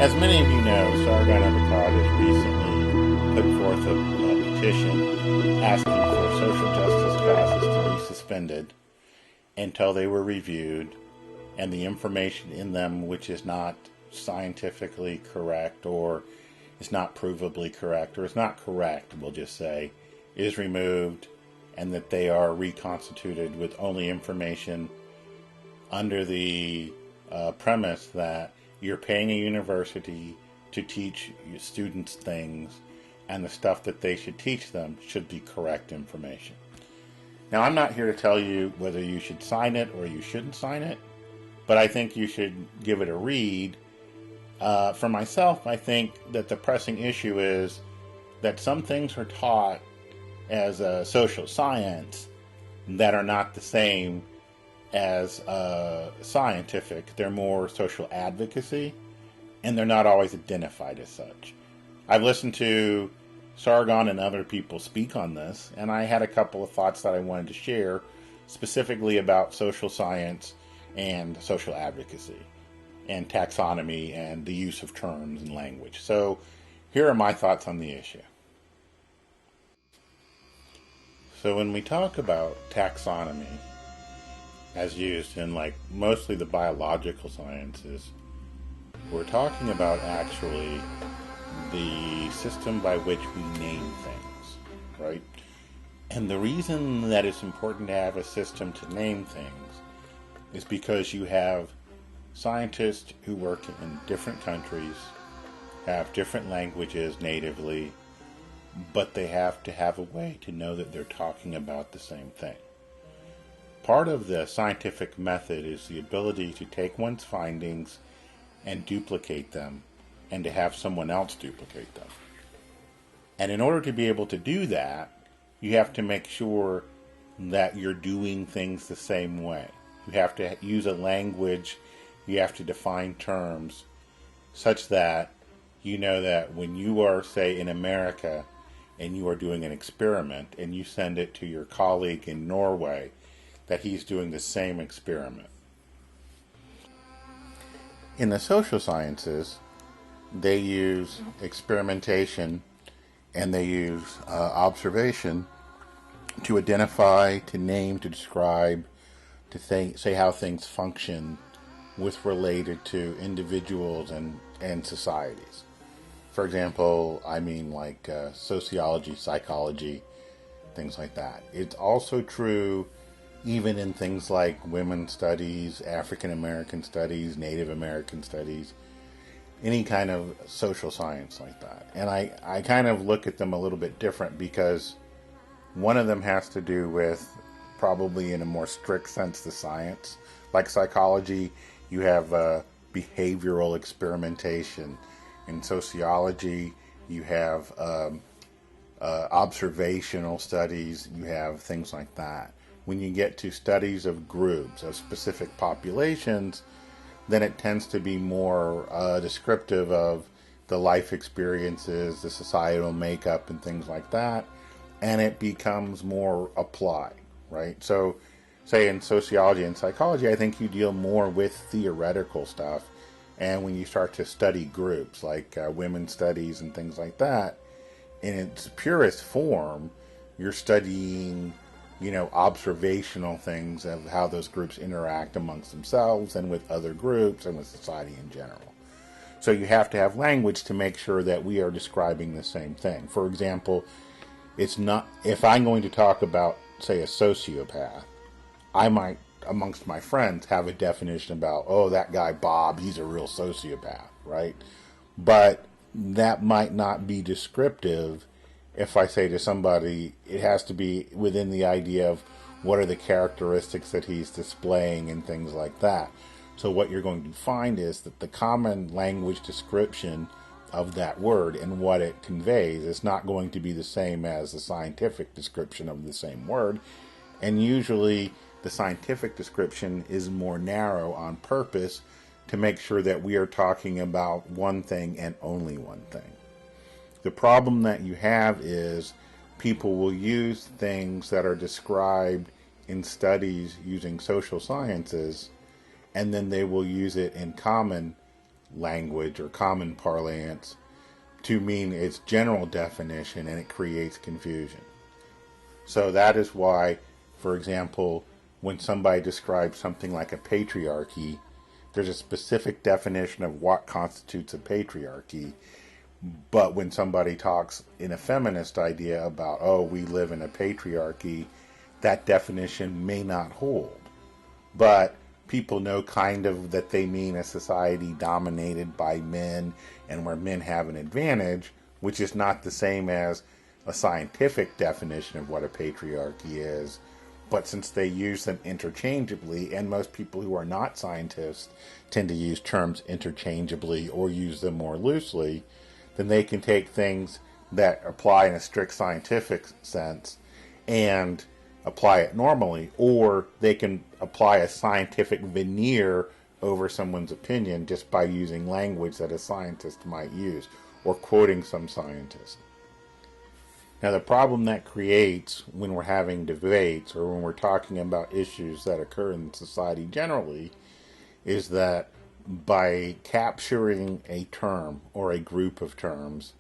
As many of you know, Sargon of Akkad has recently put forth a petition asking for social justice classes to be suspended until they were reviewed and the information in them which is not scientifically correct or is not provably correct or is not correct, we'll just say, is removed, and that they are reconstituted with only information under the premise that you're paying a university to teach students things, and the stuff that they should teach them should be correct information. Now, I'm not here to tell you whether you should sign it or you shouldn't sign it, but I think you should give it a read. For myself, I think that the pressing issue is that some things are taught as a social science that are not the same as scientific. They're more social advocacy, and they're not always identified as such. I've listened to Sargon and other people speak on this, and I had a couple of thoughts that I wanted to share specifically about social science and social advocacy and taxonomy and the use of terms and language. So here are my thoughts on the issue. So when we talk about taxonomy, as used in like mostly the biological sciences, we're talking about actually the system by which we name things, right? And the reason that it's important to have a system to name things is because you have scientists who work in different countries, have different languages natively, but they have to have a way to know that they're talking about the same thing. Part of the scientific method is the ability to take one's findings and duplicate them, and to have someone else duplicate them. And in order to be able to do that, you have to make sure that you're doing things the same way. You have to use a language, you have to define terms such that you know that when you are, say, in America and you are doing an experiment and you send it to your colleague in Norway, that he's doing the same experiment. In the social sciences, they use experimentation and they use observation to identify, to name, to describe, to say how things function with related to individuals and societies. For example, I mean like sociology, psychology, things like that. It's also true even in things like women's studies, African American studies, Native American studies, any kind of social science like that. And I kind of look at them a little bit different because one of them has to do with, probably in a more strict sense, the science. Like psychology, you have behavioral experimentation. In sociology, you have observational studies, you have things like that. When you get to studies of groups, of specific populations, then it tends to be more descriptive of the life experiences, the societal makeup, and things like that, and it becomes more applied, right? So, say in sociology and psychology, I think you deal more with theoretical stuff, and when you start to study groups, like women's studies and things like that, in its purest form, you're studying observational things of how those groups interact amongst themselves and with other groups and with society in general. So you have to have language to make sure that we are describing the same thing. For example, it's not, if I'm going to talk about, say, a sociopath, I might, amongst my friends, have a definition about, oh, that guy Bob, he's a real sociopath, right? But that might not be descriptive. If I say to somebody, it has to be within the idea of what are the characteristics that he's displaying and things like that. So what you're going to find is that the common language description of that word and what it conveys is not going to be the same as the scientific description of the same word. And usually the scientific description is more narrow on purpose to make sure that we are talking about one thing and only one thing. The problem that you have is people will use things that are described in studies using social sciences, and then they will use it in common language or common parlance to mean its general definition, and it creates confusion. So that is why, for example, when somebody describes something like a patriarchy, there's a specific definition of what constitutes a patriarchy. But when somebody talks in a feminist idea about, oh, we live in a patriarchy, that definition may not hold. But people know kind of that they mean a society dominated by men and where men have an advantage, which is not the same as a scientific definition of what a patriarchy is. But since they use them interchangeably, and most people who are not scientists tend to use terms interchangeably or use them more loosely, then they can take things that apply in a strict scientific sense and apply it normally, or they can apply a scientific veneer over someone's opinion just by using language that a scientist might use or quoting some scientist. Now, the problem that creates when we're having debates or when we're talking about issues that occur in society generally is that by capturing a term or a group of terms,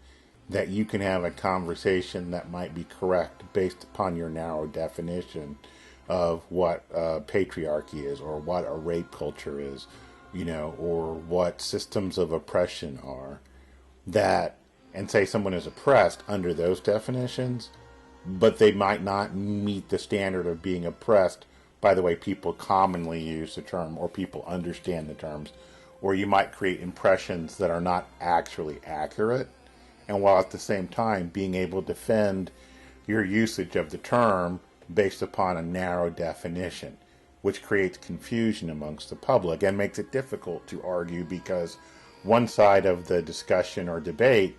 that you can have a conversation that might be correct based upon your narrow definition of what patriarchy is, or what a rape culture is, or what systems of oppression are. And say someone is oppressed under those definitions, but they might not meet the standard of being oppressed by the way people commonly use the term, or people understand the terms, or you might create impressions that are not actually accurate, and while at the same time being able to defend your usage of the term based upon a narrow definition, which creates confusion amongst the public and makes it difficult to argue, because one side of the discussion or debate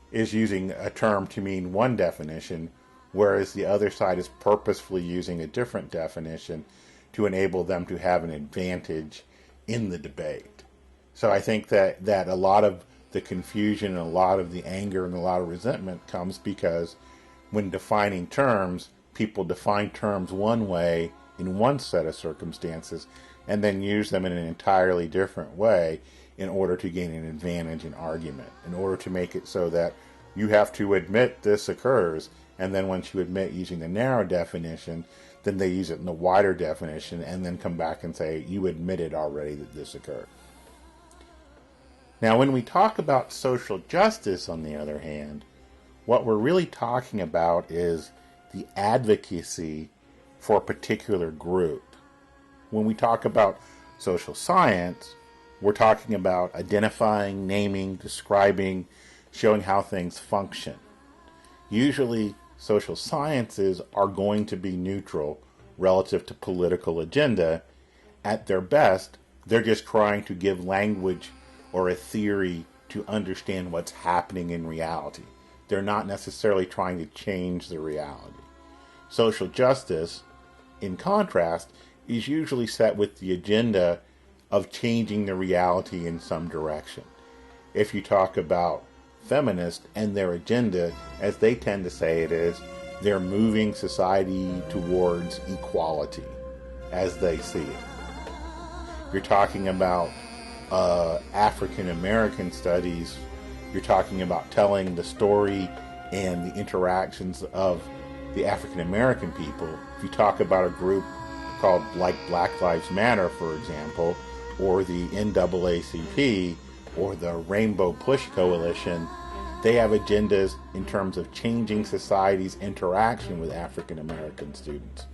is using a term to mean one definition, whereas the other side is purposefully using a different definition to enable them to have an advantage in the debate. So I think that a lot of the confusion and a lot of the anger and a lot of resentment comes because when defining terms, people define terms one way in one set of circumstances and then use them in an entirely different way in order to gain an advantage in argument, in order to make it so that you have to admit this occurs, and then once you admit using the narrow definition, then they use it in the wider definition and then come back and say, you admitted already that this occurred. Now, when we talk about social justice, on the other hand, what we're really talking about is the advocacy for a particular group. When we talk about social science, we're talking about identifying, naming, describing, showing how things function. Usually, social sciences are going to be neutral relative to political agenda. At their best, they're just trying to give language or a theory to understand what's happening in reality. They're not necessarily trying to change the reality. Social justice, in contrast, is usually set with the agenda of changing the reality in some direction. If you talk about feminists and their agenda, as they tend to say it is, they're moving society towards equality as they see it. You're talking about African American studies, you're talking about telling the story and the interactions of the African American people. If you talk about a group called like Black Lives Matter, for example, or the NAACP, or the Rainbow Push Coalition, they have agendas in terms of changing society's interaction with African American students,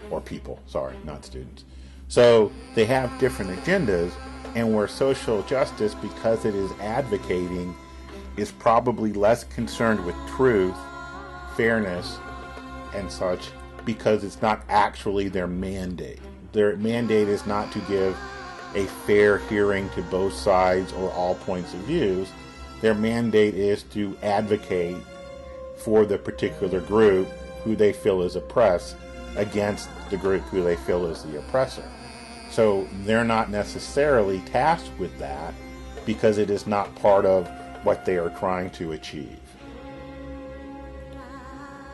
or people, sorry, not students. So they have different agendas, and where social justice, because it is advocating, is probably less concerned with truth, fairness, and such, because it's not actually their mandate. Their mandate is not to give a fair hearing to both sides or all points of views. Their mandate is to advocate for the particular group who they feel is oppressed against the group who they feel is the oppressor. So they're not necessarily tasked with that because it is not part of what they are trying to achieve.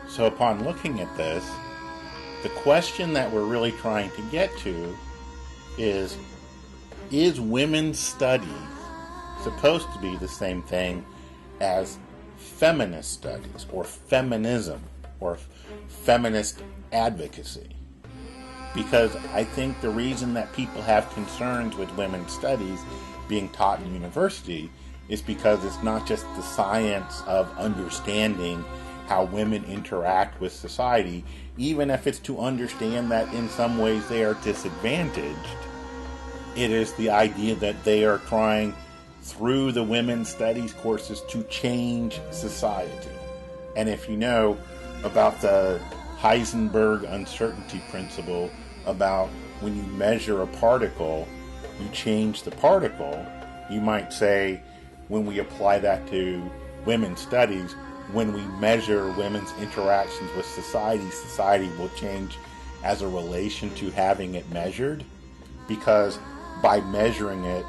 So upon looking at this, the question that we're really trying to get to is women's study supposed to be the same thing as feminist studies or feminism or feminist advocacy. Because I think the reason that people have concerns with women's studies being taught in university is because it's not just the science of understanding how women interact with society, even if it's to understand that in some ways they are disadvantaged. It is the idea that they are trying through the women's studies courses to change society. And if you know about the Heisenberg uncertainty principle, about when you measure a particle, you change the particle, you might say, when we apply that to women's studies, when we measure women's interactions with society, society will change as a relation to having it measured, because by measuring it,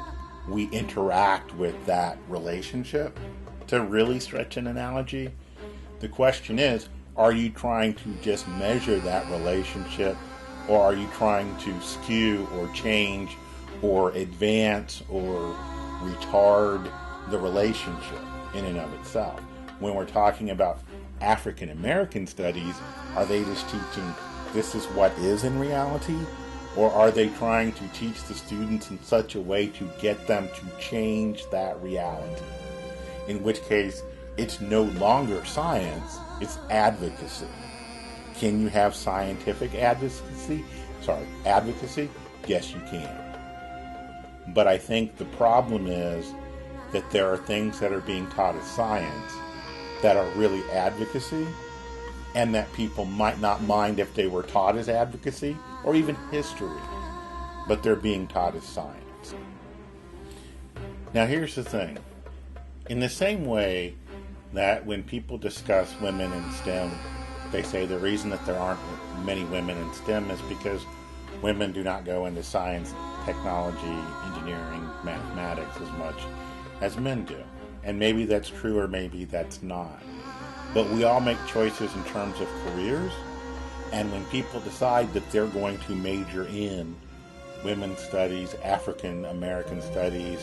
we interact with that relationship. To really stretch an analogy, the question is, are you trying to just measure that relationship, or are you trying to skew or change or advance or retard the relationship in and of itself? When we're talking about African American studies, are they just teaching this is what is in reality? Or are they trying to teach the students in such a way to get them to change that reality? In which case, it's no longer science, it's advocacy. Can you have scientific advocacy? Yes, you can. But I think the problem is that there are things that are being taught as science that are really advocacy, and that people might not mind if they were taught as advocacy or even history, but they're being taught as science. Now here's the thing. In the same way that when people discuss women in STEM, they say the reason that there aren't many women in STEM is because women do not go into science, technology, engineering, mathematics as much as men do. And maybe that's true or maybe that's not. But we all make choices in terms of careers, and when people decide that they're going to major in women's studies, African American studies,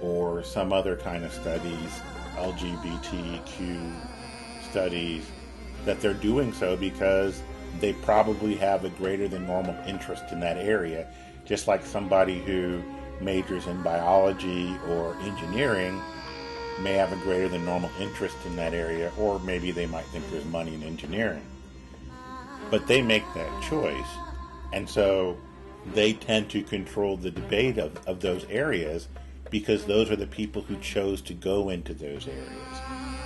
or some other kind of studies, LGBTQ studies, that they're doing so because they probably have a greater than normal interest in that area, just like somebody who majors in biology or engineering may have a greater than normal interest in that area, or maybe they might think there's money in engineering. But they make that choice, and so they tend to control the debate of those areas, because those are the people who chose to go into those areas,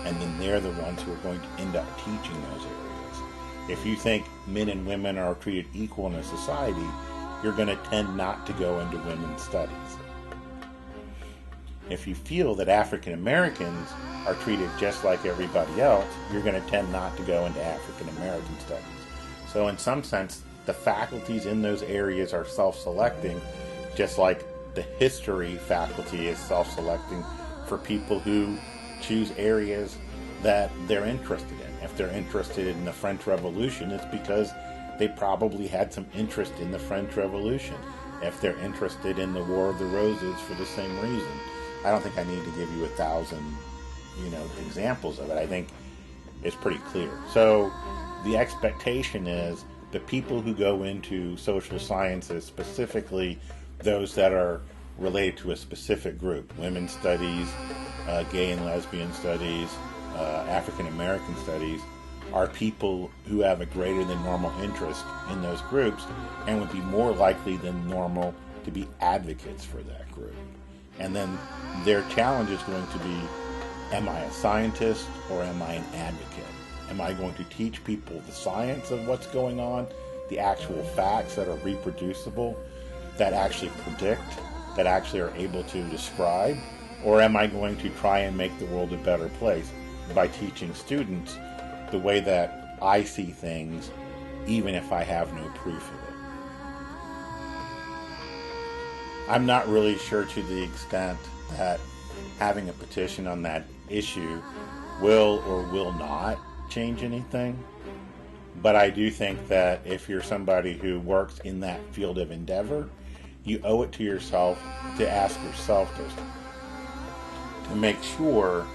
and then they're the ones who are going to end up teaching those areas. If you think men and women are treated equal in a society, you're going to tend not to go into women's studies. If you feel that African Americans are treated just like everybody else, you're going to tend not to go into African American studies. So in some sense, the faculties in those areas are self-selecting, just like the history faculty is self-selecting for people who choose areas that they're interested in. If they're interested in the French Revolution, it's because they probably had some interest in the French Revolution. If they're interested in the War of the Roses, for the same reason. I don't think I need to give you 1,000, examples of it. I think it's pretty clear. So the expectation is the people who go into social sciences, specifically those that are related to a specific group, women's studies, gay and lesbian studies, African American studies, are people who have a greater than normal interest in those groups and would be more likely than normal to be advocates for that group. And then their challenge is going to be, am I a scientist or am I an advocate? Am I going to teach people the science of what's going on, the actual facts that are reproducible, that actually predict, that actually are able to describe? Or am I going to try and make the world a better place by teaching students the way that I see things, even if I have no proof of it? I'm not really sure to the extent that having a petition on that issue will or will not change anything. But I do think that if you're somebody who works in that field of endeavor, you owe it to yourself to ask yourself those and make sure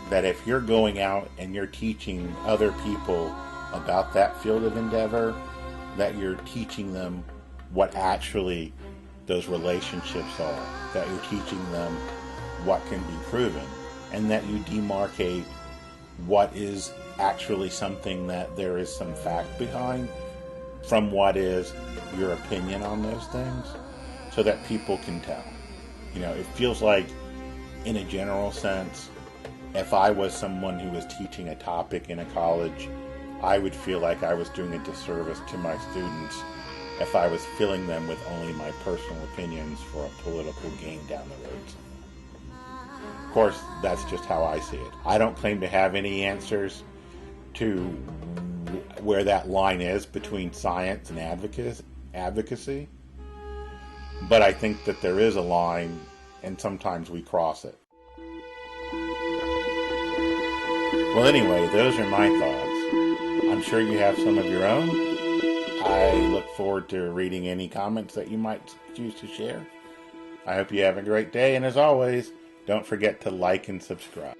that if you're going out and you're teaching other people about that field of endeavor, that you're teaching them what actually those relationships are, that you're teaching them what can be proven, and that you demarcate what is actually something that there is some fact behind from what is your opinion on those things, so that people can tell. It feels like, in a general sense, if I was someone who was teaching a topic in a college, I would feel like I was doing a disservice to my students if I was filling them with only my personal opinions for a political gain down the road. Of course, that's just how I see it. I don't claim to have any answers to where that line is between science and advocacy, but I think that there is a line, and sometimes we cross it. Well, anyway, those are my thoughts. I'm sure you have some of your own. I look forward to reading any comments that you might choose to share. I hope you have a great day, and as always, don't forget to like and subscribe.